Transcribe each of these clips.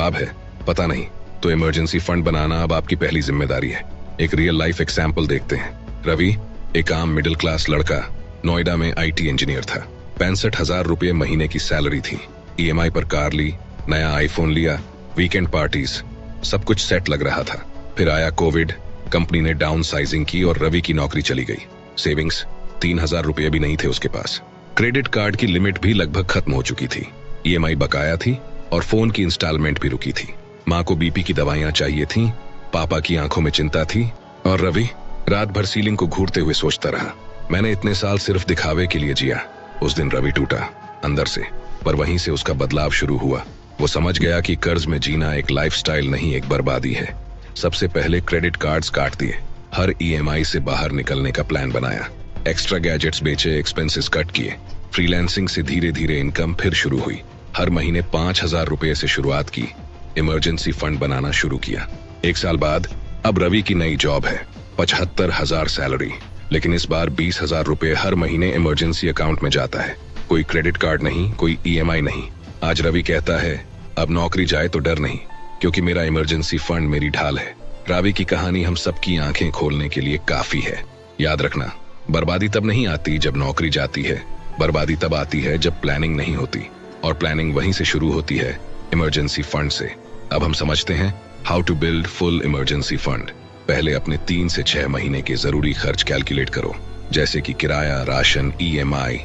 जवाब है पता नहीं। तो इमरजेंसी फंड बनाना अब आपकी पहली जिम्मेदारी है। एक रियल लाइफ एग्जाम्पल देखते हैं। रवि एक आम मिडिल क्लास लड़का, नोएडा में IT इंजीनियर था। 65,000 रुपये महीने की सैलरी थी। EMI पर कार ली, नया आईफोन लिया, वीकेंड पार्टीज, सब कुछ सेट लग रहा था। फिर आया कोविड, कंपनी ने डाउन साइजिंग की और रवि की नौकरी चली गई। सेविंग्स 3,000 रुपये भी नहीं थे उसके पास। क्रेडिट कार्ड की लिमिट भी लगभग खत्म हो चुकी थी। EMI बकाया थी और फोन की इंस्टॉलमेंट भी रुकी थी। माँ को BP की दवाइयां चाहिए थी, पापा की आंखों में चिंता थी और रवि रात भर सीलिंग को घूरते हुए सोचता रहा, मैंने इतने साल सिर्फ दिखावे के लिए जिया। उस दिन रवि टूटा अंदर से, पर वहीं से उसका बदलाव शुरू हुआ। वो समझ गया कि कर्ज में जीना एक लाइफस्टाइल नहीं, एक बर्बादी है। सबसे पहले क्रेडिट कार्ड्स काट दिए, हर EMI से बाहर निकलने का प्लान बनाया, एक्स्ट्रा गैजेट्स बेचे, एक्सपेंसेस कट किए। फ्रीलांसिंग से धीरे धीरे इनकम फिर शुरू हुई। हर महीने 5,000 रुपये से शुरुआत की। इमरजेंसी फंड बनाना शुरू किया। 1 साल बाद अब रवि की नई जॉब है, 75,000 सैलरी, लेकिन इस बार 20,000 रुपये हर महीने इमरजेंसी अकाउंट में जाता है। कोई क्रेडिट कार्ड नहीं, कोई EMI नहीं। आज रवि कहता है अब नौकरी जाए तो डर नहीं, क्योंकि मेरा इमरजेंसी फंड मेरी ढाल है। रवि की कहानी हम सबकी आंखें खोलने के लिए काफी है। याद रखना, बर्बादी तब नहीं आती जब नौकरी जाती है, बर्बादी तब आती है जब प्लानिंग नहीं होती, और प्लानिंग वहीं से शुरू होती है, इमरजेंसी फंड से। अब हम समझते हैं how to build full emergency fund. पहले अपने 3 से 6 महीने के जरूरी खर्च कैलकुलेट करो, जैसे कि किराया, राशन, EMI,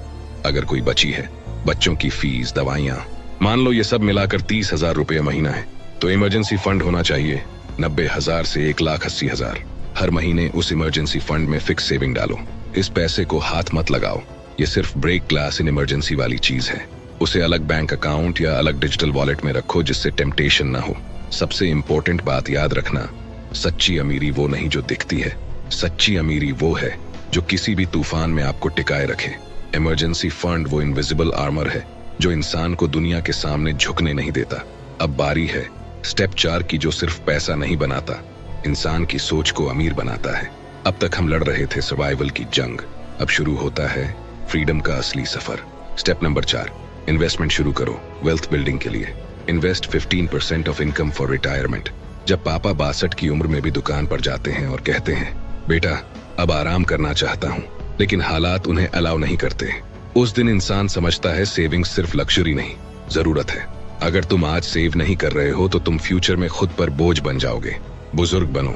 अगर कोई बची है, बच्चों की फीस, दवाइयाँ। मान लो ये सब मिलाकर 30,000 रुपये महीना है, तो इमरजेंसी फंड होना चाहिए 90,000 से 1,80,000। हर महीने उस इमरजेंसी फंड में फिक्स सेविंग डालो। इस पैसे को हाथ मत लगाओ, ये सिर्फ ब्रेक ग्लास इन इमरजेंसी वाली चीज है। उसे अलग बैंक अकाउंट या अलग डिजिटल वॉलेट में रखो, जिससे टेम्पटेशन ना हो। सबसे इंपॉर्टेंट बात याद रखना, सच्ची अमीरी वो नहीं जो दिखती है, सच्ची अमीरी वो है जो किसी भी तूफान में आपको टिकाए रखे। इमरजेंसी फंड वो इनविजिबल आर्मर है जो इंसान को दुनिया के सामने झुकने नहीं देता। अब बारी है स्टेप 4 की, जो सिर्फ पैसा नहीं बनाता, इंसान की सोच को अमीर बनाता है। अब तक हम लड़ रहे थे सर्वाइवल की जंग, अब शुरू होता है फ्रीडम का असली सफर। स्टेप नंबर 4, इन्वेस्टमेंट शुरू करो वेल्थ बिल्डिंग के लिए। Invest 15% of income for retirement. जब पापा 62 की उम्र में भी दुकान पर जाते हैं और कहते हैं बेटा अब आराम करना चाहता हूँ, लेकिन हालात उन्हें अलाउ नहीं करते, उस दिन इंसान समझता है सेविंग्स सिर्फ लग्जरी नहीं, जरूरत है। अगर तुम आज सेव नहीं कर रहे हो तो तुम फ्यूचर में खुद पर बोझ बन जाओगे। बुजुर्ग बनो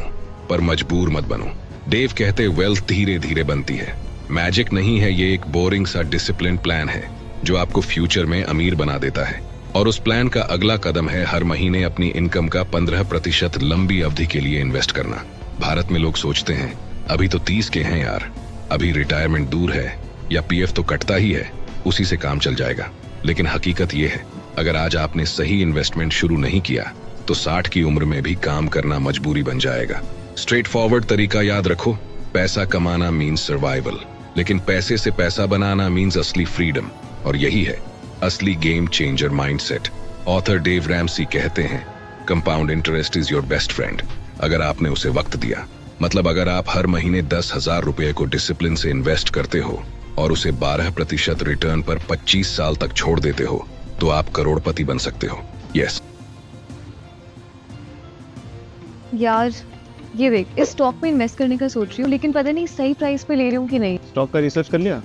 पर मजबूर मत बनो। डेव कहते वेल्थ धीरे धीरे बनती है, मैजिक नहीं है, ये एक बोरिंग सा डिसिप्लिन प्लान है जो आपको फ्यूचर में अमीर बना देता है। और उस प्लान का अगला कदम है हर महीने अपनी इनकम का 15% लंबी अवधि के लिए इन्वेस्ट करना। भारत में लोग सोचते हैं अभी तो 30 के हैं यार, अभी रिटायरमेंट दूर है, या PF तो कटता ही है, उसी से काम चल जाएगा। लेकिन हकीकत ये है, अगर आज आपने सही इन्वेस्टमेंट शुरू नहीं किया तो 60 की उम्र में भी काम करना मजबूरी बन जाएगा। स्ट्रेट फॉरवर्ड तरीका याद रखो, पैसा कमाना मीन्स सर्वाइवल, लेकिन पैसे से पैसा बनाना मीन्स असली फ्रीडम। और यही है असली game changer mindset. Author Dave Ramsey कहते हैं compound interest is your best friend, अगर आपने उसे वक्त दिया। मतलब अगर आप हर महीने 10,000 रुपये को डिसिप्लिन से इन्वेस्ट करते हो और उसे 12% रिटर्न पर 25 साल तक छोड़ देते हो, तो आप करोड़पति बन सकते हो। यस यार ये देख, इस स्टॉक में इन्वेस्ट करने का सोच रही हूँ, लेकिन पता नहीं सही प्राइस पे ले रही हूँ कि नहीं। स्टॉक का रिसर्च कर लिया?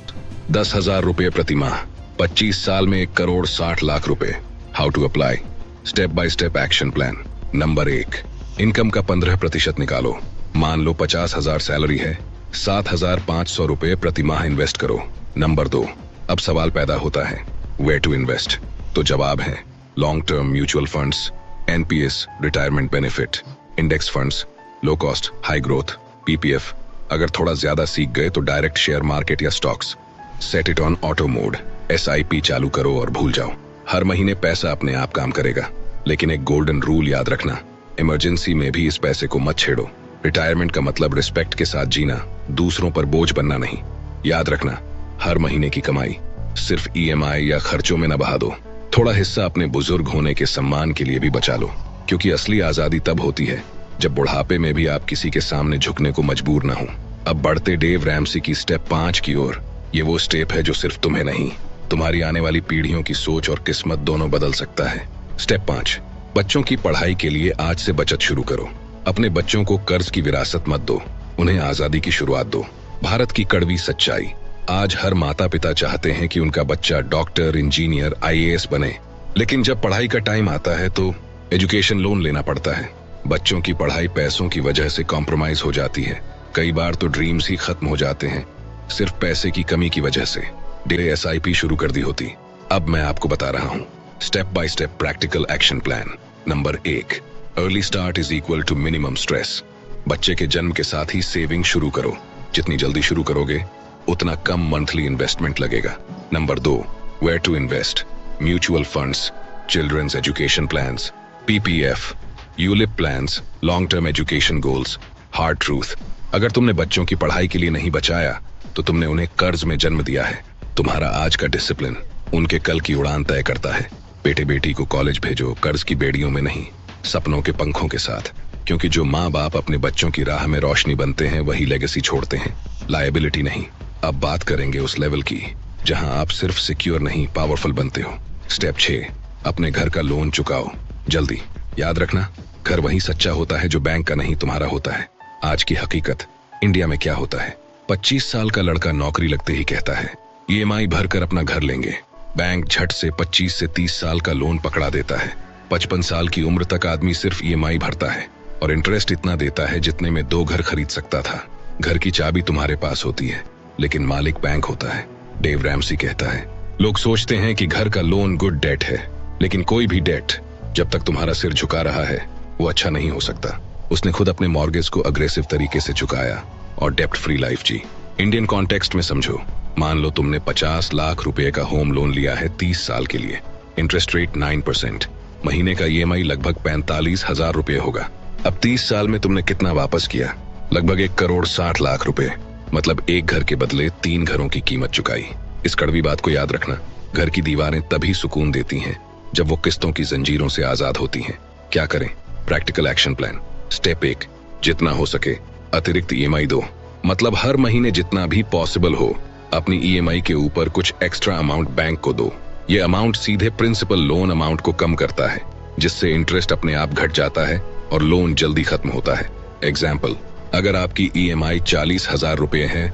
10,000 रुपये प्रति माह, 25 साल में 1,60,00,000 रुपए। How to apply? Step by step action plan. Number 1, income का 15% निकालो। मान लो 50,000 सैलरी है, 7,500 रुपए प्रति माह इन्वेस्ट करो। नंबर 2, अब सवाल पैदा होता है वेयर टू इन्वेस्ट? तो जवाब है long term mutual funds, NPS retirement benefit, index funds, low cost high growth, PPF। अगर थोड़ा ज्यादा सीख गए तो डायरेक्ट शेयर मार्केट या stocks. Set it on auto mode, SIP चालू करो और भूल जाओ। हर महीने पैसा अपने आप काम करेगा, लेकिन एक गोल्डन रूल याद रखना, इमरजेंसी में भी इस पैसे को मत छेड़ो। रिटायरमेंट का मतलब रिस्पेक्ट के साथ जीना, दूसरों पर बोझ बनना नहीं। याद रखना, हर महीने की कमाई सिर्फ EMI या खर्चों में न बहा दो। थोड़ा हिस्सा अपने बुजुर्ग होने के सम्मान के लिए भी बचा लो, क्योंकि असली आजादी तब होती है जब बुढ़ापे में भी आप किसी के सामने झुकने को मजबूर ना हो। अब बढ़ते डेव रैमसी की स्टेप 5 की ओर। ये वो स्टेप है जो सिर्फ तुम्हें नहीं, तुम्हारी आने वाली पीढ़ियों की सोच और किस्मत दोनों बदल सकता है। स्टेप 5, बच्चों की पढ़ाई के लिए आज से बचत शुरू करो। अपने बच्चों को कर्ज की विरासत मत दो, उन्हें आजादी की शुरुआत दो। भारत की कड़वी सच्चाई, आज हर माता पिता चाहते हैं कि उनका बच्चा डॉक्टर, इंजीनियर, आईएएस बने, लेकिन जब पढ़ाई का टाइम आता है तो एजुकेशन लोन लेना पड़ता है। बच्चों की पढ़ाई पैसों की वजह से कॉम्प्रोमाइज हो जाती है। कई बार तो ड्रीम्स ही खत्म हो जाते हैं सिर्फ पैसे की कमी की वजह से। SIP शुरू कर दी होती। अब मैं आपको बता रहा हूँ step by step practical action plan. Number 1, early start is equal to minimum stress. बच्चे के जन्म के साथ ही सेविंग शुरू करो। जितनी जल्दी शुरू करोगे उतना कम मंथली इन्वेस्टमेंट लगेगा। Number 2, where to invest. Mutual funds, children's education plans, PPF, ULIP plans, long term education goals. Hard truth, अगर तुमने बच्चों की पढ़ाई के लिए नहीं बचाया तो तुमने उन्हें कर्ज में जन्म दिया है। तुम्हारा आज का डिसिप्लिन उनके कल की उड़ान तय करता है। बेटे बेटी को कॉलेज भेजो, कर्ज की बेड़ियों में नहीं, सपनों के पंखों के साथ। क्योंकि जो माँ बाप अपने बच्चों की राह में रोशनी बनते हैं वही लेगेसी छोड़ते हैं, लायबिलिटी नहीं। अब बात करेंगे उस लेवल की जहां आप सिर्फ सिक्योर नहीं पावरफुल बनते हो। स्टेप 6, अपने घर का लोन चुकाओ जल्दी। याद रखना, घर वही सच्चा होता है जो बैंक का नहीं तुम्हारा होता है। आज की हकीकत, इंडिया में क्या होता है, 25 साल का लड़का नौकरी लगते ही कहता है EMI भरकर अपना घर लेंगे। बैंक झट से 25 से 30 साल का लोन पकड़ा देता है। 55 साल की उम्र तक आदमी सिर्फ EMI भरता है और इंटरेस्ट इतना देता है जितने में 2 घर खरीद सकता था। घर की चाबी तुम्हारे पास होती है लेकिन मालिक बैंक होता है। डेव रैमसी कहता है, लोग सोचते हैं कि घर का लोन गुड डेट है, लेकिन कोई भी डेट जब तक तुम्हारा सिर झुका रहा है वो अच्छा नहीं हो सकता। उसने खुद अपने मॉर्गेज को अग्रेसिव तरीके से चुकाया और डेप्ट फ्री लाइफ जी। इंडियन कॉन्टेक्स्ट में समझो, मान लो तुमने 50 लाख रुपए का होम लोन लिया है 30 साल के लिए। इंटरेस्ट रेट 9%, महीने का EMI लगभग 45,000 रुपए होगा। अब 30 साल में तुमने कितना वापस किया? लगभग 1,60,00,000 रुपए। मतलब एक घर के बदले 3 घरों की कीमत चुकाई। इस कड़वी बात को याद रखना, घर की दीवारें तभी सुकून देती हैं जब वो किस्तों की जंजीरों से आजाद होती हैं। क्या करें? Practical action plan. स्टेप 1, जितना हो सके अतिरिक्त EMI दो। मतलब हर महीने जितना भी पॉसिबल हो अपनी EMI के ऊपर कुछ एक्स्ट्रा अमाउंट बैंक को दो। ये अमाउंट सीधे प्रिंसिपल लोन अमाउंट को कम करता है, जिससे इंटरेस्ट अपने आप घट जाता है और लोन जल्दी खत्म होता है। एग्जाम्पल, अगर आपकी EMI 40,000 रुपए है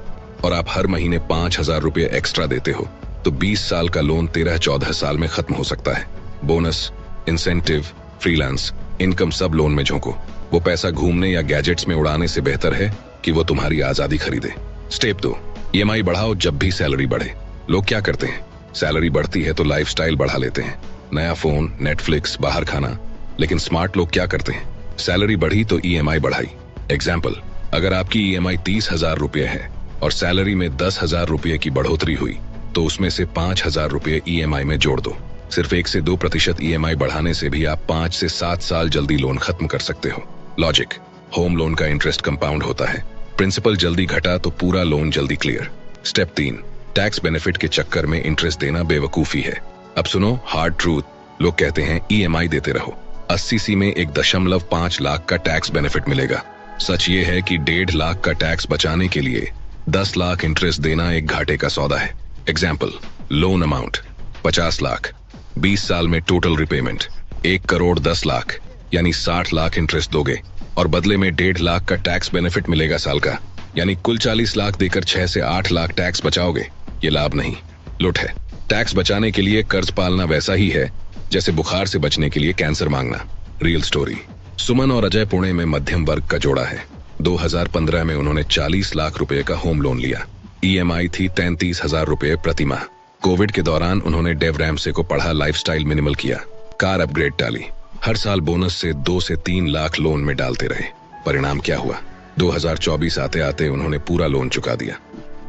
और आप हर महीने 5,000 रुपए एक्स्ट्रा देते हो तो 20 साल का लोन 13-14 साल में खत्म हो सकता है। बोनस, इंसेंटिव, फ्रीलांस इनकम सब लोन में झोंको। वो पैसा घूमने या गैजेट्स में उड़ाने से बेहतर है कि वो तुम्हारी आजादी खरीदे। स्टेप 2, EMI बढ़ाओ जब भी सैलरी बढ़े। लोग क्या करते हैं, सैलरी बढ़ती है तो लाइफस्टाइल बढ़ा लेते हैं, नया फोन, नेटफ्लिक्स, बाहर खाना। लेकिन स्मार्ट लोग क्या करते हैं, सैलरी बढ़ी तो EMI बढ़ाई। एग्जाम्पल, अगर आपकी EMI 30,000 रुपये है और सैलरी में 10,000 रुपये की बढ़ोतरी हुई तो उसमें से 5,000 रुपये EMI में जोड़ दो। सिर्फ 1 से 2% EMI बढ़ाने से भी आप 5 से 7 साल जल्दी लोन खत्म कर सकते हो। लॉजिक, होम लोन का इंटरेस्ट कंपाउंड होता है, प्रिंसिपल जल्दी घटा तो पूरा लोन जल्दी क्लियर। स्टेप 3, टैक्स बेनिफिट के चक्कर में इंटरेस्ट देना बेवकूफी है। अब सुनो हार्ड ट्रूथ, लोग कहते हैं EMI देते रहो, 80C में 1.5 लाख का टैक्स बेनिफिट मिलेगा। सच ये है कि 1.5 लाख का टैक्स बचाने के लिए 10 लाख इंटरेस्ट देना एक घाटे का सौदा है। एग्जाम्पल, लोन अमाउंट 50 लाख, 20 साल में टोटल रिपेमेंट 1,10,00,000 यानी 60 लाख इंटरेस्ट दोगे और बदले में 1.5 लाख का टैक्स बेनिफिट मिलेगा साल का, यानी कुल 40 लाख देकर 6 से 8 लाख टैक्स बचाओगे। ये लाभ नहीं, लुट है। टैक्स बचाने के लिए कर्ज पालना वैसा ही है जैसे बुखार से बचने के लिए कैंसर मांगना। रियल स्टोरी, सुमन और अजय पुणे में मध्यम वर्ग का जोड़ा है। 2015 में उन्होंने 40 लाख रुपए का होम लोन लिया। EMI थी 33,000 रुपए प्रति माह। कोविड के दौरान उन्होंने डेव रैमसे को पढ़ा, लाइफस्टाइल मिनिमल किया, कार अपग्रेड डाली, हर साल बोनस से 2 से 3 लाख लोन में डालते रहे। परिणाम क्या हुआ? 2024 आते आते उन्होंने पूरा लोन चुका दिया।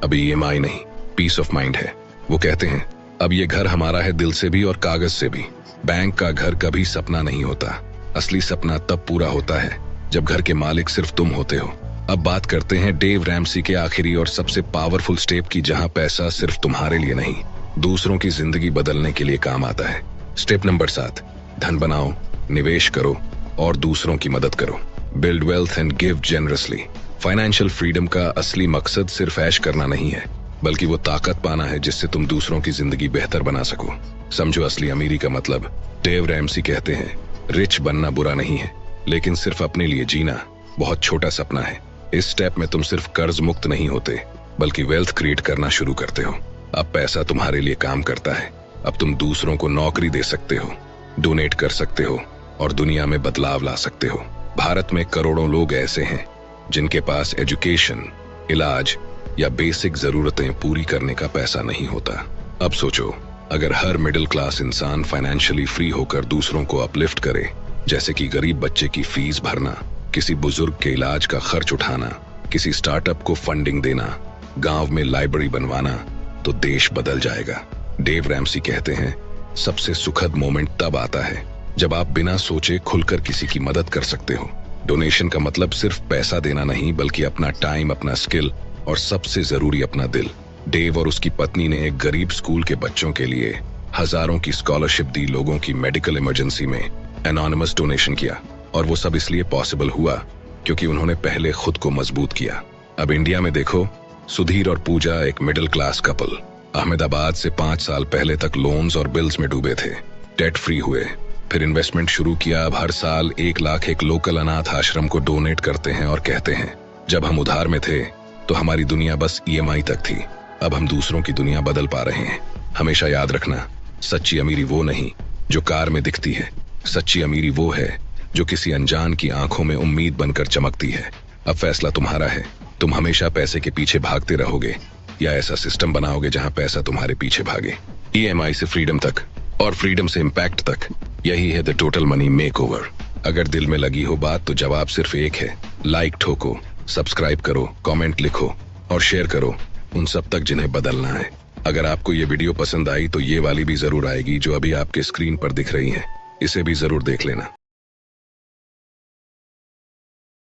अभी EMI नहीं, पीस ऑफ माइंड है। वो कहते हैं, अब ये घर हमारा है, दिल से भी और कागज से भी। बैंक का घर कभी सपना नहीं होता, असली सपना तब पूरा होता है जब घर के मालिक सिर्फ तुम होते हो। अब बात करते हैं डेव रैमसी के आखिरी और सबसे पावरफुल स्टेप की, जहां पैसा सिर्फ तुम्हारे लिए नहीं, दूसरों की जिंदगी बदलने के लिए काम आता है। स्टेप नंबर 7, धन बनाओ, निवेश करो और दूसरों की मदद करो। Build wealth and give generously. Financial freedom का असली मकसद सिर्फ ऐश करना नहीं है, बल्कि वो ताकत पाना है जिससे तुम दूसरों की जिंदगी बेहतर बना सको। समझो असली अमीरी का मतलब। डेव रैमसी कहते हैं, रिच बनना बुरा नहीं है, लेकिन सिर्फ अपने लिए जीना बहुत छोटा सपना है। इस स्टेप में तुम सिर्फ कर्ज मुक्त नहीं होते, बल्कि वेल्थ क्रिएट करना शुरू करते हो। अब पैसा तुम्हारे लिए काम करता है। अब तुम दूसरों को नौकरी दे सकते हो, डोनेट कर सकते हो और दुनिया में बदलाव ला सकते हो। भारत में करोड़ों लोग ऐसे हैं जिनके पास एजुकेशन, इलाज या बेसिक जरूरतें पूरी करने का पैसा नहीं होता। अब सोचो, अगर हर मिडिल क्लास इंसान फाइनेंशियली फ्री होकर दूसरों को अपलिफ्ट करे, जैसे कि गरीब बच्चे की फीस भरना, किसी बुजुर्ग के इलाज का खर्च उठाना, किसी स्टार्टअप को फंडिंग देना, गांव में लाइब्रेरी बनवाना, तो देश बदल जाएगा। डेव रैमसी कहते हैं, सबसे सुखद मोमेंट तब आता है जब आप बिना सोचे खुलकर किसी की मदद कर सकते हो। डोनेशन का मतलब सिर्फ पैसा देना नहीं, बल्कि अपना टाइम, अपना स्किल और सबसे जरूरी अपना दिल। डेव और उसकी पत्नी ने एक गरीब स्कूल के बच्चों के लिए हजारों की स्कॉलरशिप दी, लोगों की मेडिकल इमरजेंसी में एनोनिमस डोनेशन किया, और वो सब इसलिए पॉसिबल हुआ क्योंकि उन्होंने पहले खुद को मजबूत किया। अब इंडिया में देखो, सुधीर और पूजा एक मिडिल क्लास कपल अहमदाबाद से 5 साल पहले तक लोन्स और बिल्स में डूबे थे, डेट फ्री हुए, फिर इन्वेस्टमेंट शुरू किया। अब हर साल 1 लाख एक लोकल अनाथ आश्रम को डोनेट करते हैं और कहते हैं, जब हम उधार में थे तो हमारी दुनिया बस EMI तक थी, अब हम दूसरों की दुनिया बदल पा रहे हैं। हमेशा याद रखना, सच्ची अमीरी वो नहीं जो कार में दिखती है, सच्ची अमीरी वो है जो किसी अनजान की आंखों में उम्मीद बनकर चमकती है। अब फैसला तुम्हारा है, तुम हमेशा पैसे के पीछे भागते रहोगे या ऐसा सिस्टम बनाओगे जहां पैसा तुम्हारे पीछे भागे। EMI से फ्रीडम तक और फ्रीडम से इम्पैक्ट तक, यही है द टोटल मनी मेकओवर। अगर दिल में लगी हो बात तो जवाब सिर्फ एक है, लाइक ठोको, सब्सक्राइब करो, कमेंट लिखो और शेयर करो उन सब तक जिन्हें बदलना है। अगर आपको ये वीडियो पसंद आई तो ये वाली भी जरूर आएगी जो अभी आपके स्क्रीन पर दिख रही है, इसे भी जरूर देख लेना।